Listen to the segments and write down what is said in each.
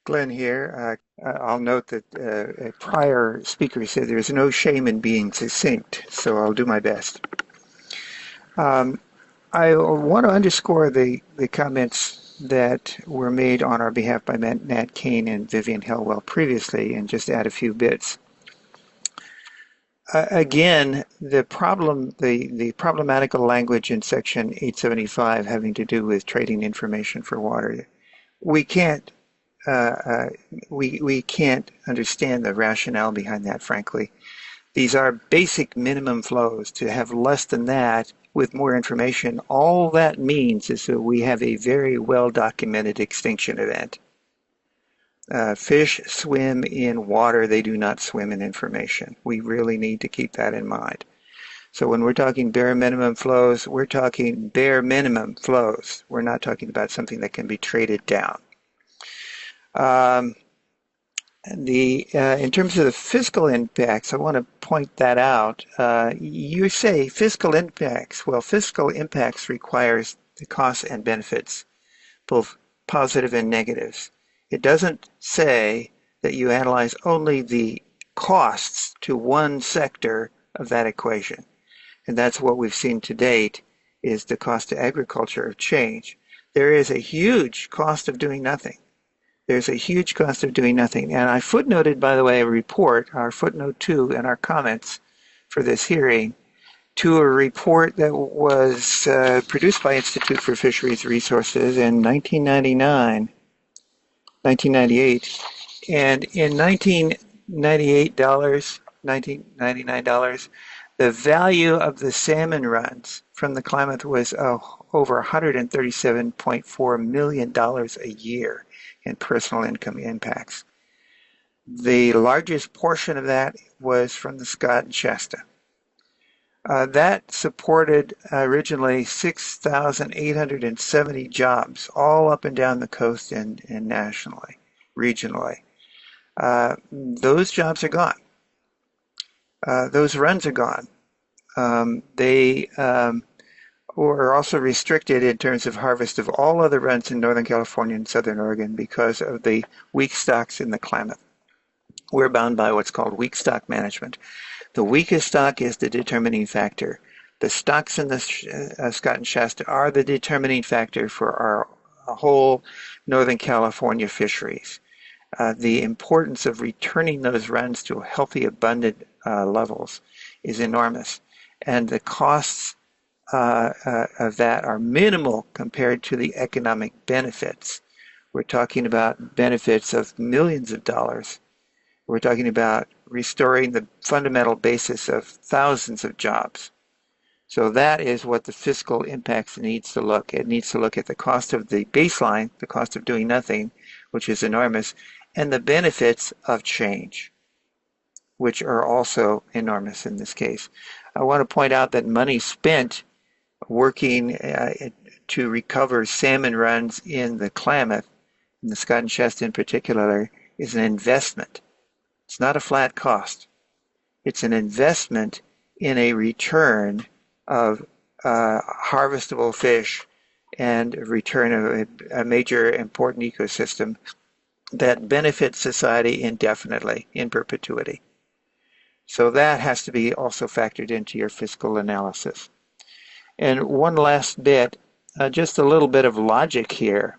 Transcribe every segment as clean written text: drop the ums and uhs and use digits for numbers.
Glenn here. I'll note that a prior speaker said there's no shame in being succinct, so I'll do my best. Um, I want to underscore the comments that were made on our behalf by Nat Kane and Vivian Helwell previously, and just add a few bits. Again, the problematical language in Section 875 having to do with trading information for water. We can't uh, uh, we can't understand the rationale behind that, frankly. These are basic minimum flows. To have less than that with more information, all that means is that we have a very well documented extinction event. Fish swim in water, they do not swim in information. We really need to keep that in mind. So when we're talking bare minimum flows, we're talking bare minimum flows. We're not talking about something that can be traded down. Um, in terms of the fiscal impacts, I want to point that out. You say fiscal impacts. Well, fiscal impacts requires the costs and benefits, both positive and negatives. It doesn't say that you analyze only the costs to one sector of that equation. And that's what we've seen to date is the cost to agriculture of change. There is a huge cost of doing nothing. There's a huge cost of doing nothing. And I footnoted, by the way, a report, our footnote 2 in our comments for this hearing, to a report that was produced by Institute for Fisheries Resources in 1998. And in $1999, the value of the salmon runs from the Klamath was over $137.4 million a year in personal income impacts. The largest portion of that was from the Scott and Shasta. That supported originally 6,870 jobs all up and down the coast and nationally, regionally. Those jobs are gone. Those runs are gone. They were also restricted in terms of harvest of all other runs in Northern California and Southern Oregon because of the weak stocks in the Klamath. We're bound by what's called weak stock management. The weakest stock is the determining factor. The stocks in the Scott and Shasta are the determining factor for our whole Northern California fisheries. The importance of returning those runs to healthy, abundant levels is enormous. And the costs of that are minimal compared to the economic benefits. We're talking about benefits of millions of dollars. We're talking about restoring the fundamental basis of thousands of jobs. So that is what the fiscal impacts needs to look. It needs to look at the cost of the baseline, the cost of doing nothing, which is enormous, and the benefits of change, which are also enormous in this case. I want to point out that money spent working to recover salmon runs in the Klamath, in the Scott and Shasta in particular, is an investment. It's not a flat cost. It's an investment in a return of harvestable fish and a return of a major important ecosystem that benefits society indefinitely, in perpetuity. So that has to be also factored into your fiscal analysis. And one last bit, just a little bit of logic here.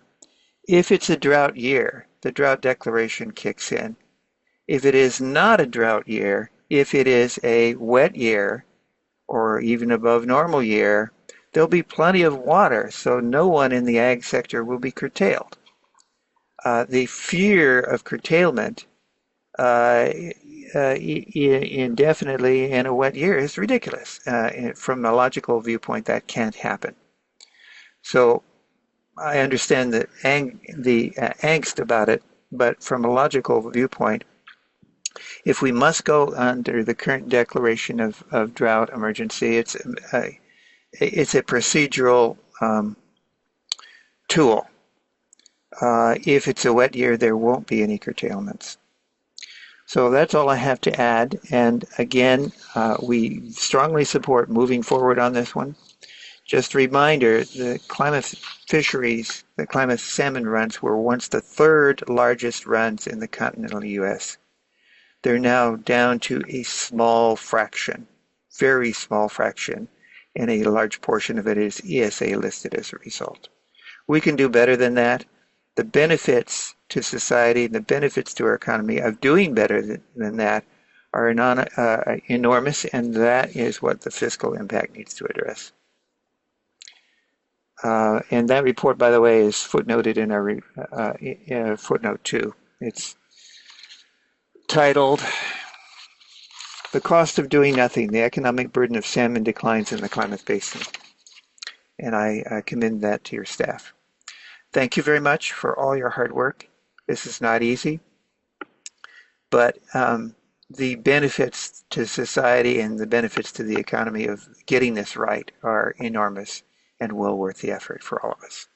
If it's a drought year, the drought declaration kicks in. If it is not a drought year, if it is a wet year, or even above normal year, there'll be plenty of water, so no one in the ag sector will be curtailed. The fear of curtailment indefinitely in a wet year is ridiculous. From a logical viewpoint, that can't happen. So I understand the angst about it, but from a logical viewpoint, if we must go under the current declaration of drought emergency, it's a procedural tool. If it's a wet year, there won't be any curtailments. So that's all I have to add. And again, we strongly support moving forward on this one. Just a reminder, the Klamath fisheries, the Klamath salmon runs were once the third largest runs in the continental U.S. They're now down to a small fraction, very small fraction, and a large portion of it is ESA listed as a result. We can do better than that. The benefits to society, the benefits to our economy of doing better than that are enormous, and that is what the fiscal impact needs to address. And that report, by the way, is footnoted in our footnote 2. It's titled "The Cost of Doing Nothing, the Economic Burden of Salmon Declines in the Klamath Basin." And I commend that to your staff. Thank you very much for all your hard work. This is not easy, but the benefits to society and the benefits to the economy of getting this right are enormous and well worth the effort for all of us.